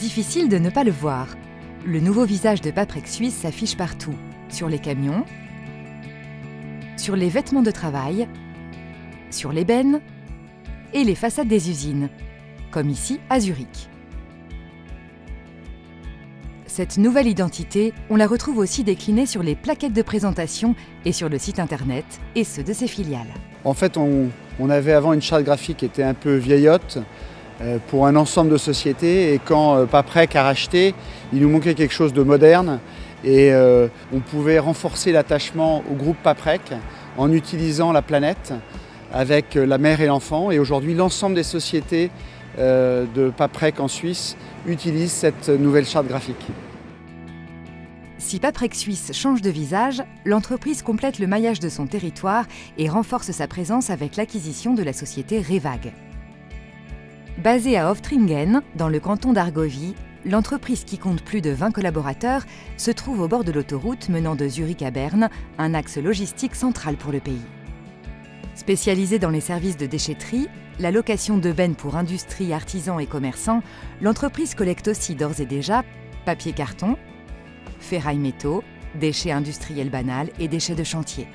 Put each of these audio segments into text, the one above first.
Difficile de ne pas le voir. Le nouveau visage de Paprec Suisse s'affiche partout, sur les camions, sur les vêtements de travail, sur les bennes et les façades des usines, comme ici à Zurich. Cette nouvelle identité, on la retrouve aussi déclinée sur les plaquettes de présentation et sur le site internet, et ceux de ses filiales. En fait, on avait avant une charte graphique qui était un peu vieillotte pour un ensemble de sociétés, et quand Paprec a racheté, il nous manquait quelque chose de moderne, et on pouvait renforcer l'attachement au groupe Paprec en utilisant la planète avec la mère et l'enfant. Et aujourd'hui, l'ensemble des sociétés de Paprec en Suisse utilisent cette nouvelle charte graphique. Si Paprec Suisse change de visage, l'entreprise complète le maillage de son territoire et renforce sa présence avec l'acquisition de la société Revag. Basée à Oftringen, dans le canton d'Argovie, l'entreprise, qui compte plus de 20 collaborateurs, se trouve au bord de l'autoroute menant de Zurich à Berne, un axe logistique central pour le pays. Spécialisée dans les services de déchetterie, la location de bennes pour industries, artisans et commerçants, l'entreprise collecte aussi d'ores et déjà papier-carton, ferraille-métaux, déchets industriels banals et déchets de chantier.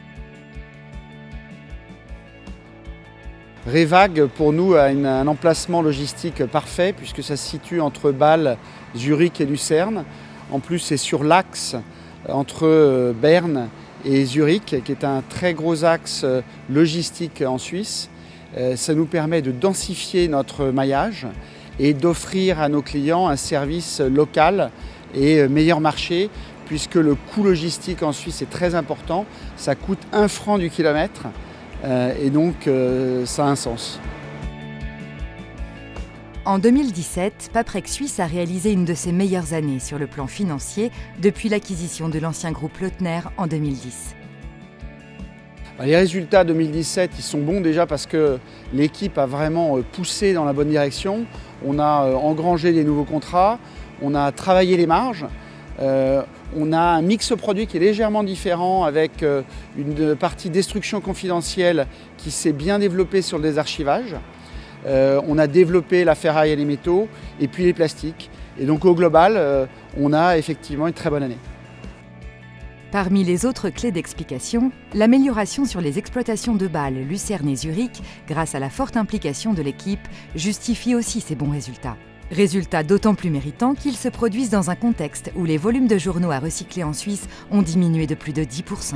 Revag, pour nous, a un emplacement logistique parfait puisque ça se situe entre Bâle, Zurich et Lucerne. En plus, c'est sur l'axe entre Berne et Zurich, qui est un très gros axe logistique en Suisse. Ça nous permet de densifier notre maillage et d'offrir à nos clients un service local et meilleur marché, puisque le coût logistique en Suisse est très important. Ça coûte 1 franc du kilomètre et donc ça a un sens. En 2017, Paprec Suisse a réalisé une de ses meilleures années sur le plan financier depuis l'acquisition de l'ancien groupe Lautner en 2010. Les résultats 2017, ils sont bons déjà parce que l'équipe a vraiment poussé dans la bonne direction. On a engrangé des nouveaux contrats, on a travaillé les marges, on a un mix produit qui est légèrement différent avec une partie destruction confidentielle qui s'est bien développée sur le désarchivage. On a développé la ferraille et les métaux et puis les plastiques. Et donc au global, on a effectivement une très bonne année. Parmi les autres clés d'explication, l'amélioration sur les exploitations de Bâle, Lucerne et Zurich, grâce à la forte implication de l'équipe, justifie aussi ces bons résultats. Résultats d'autant plus méritants qu'ils se produisent dans un contexte où les volumes de journaux à recycler en Suisse ont diminué de plus de 10%.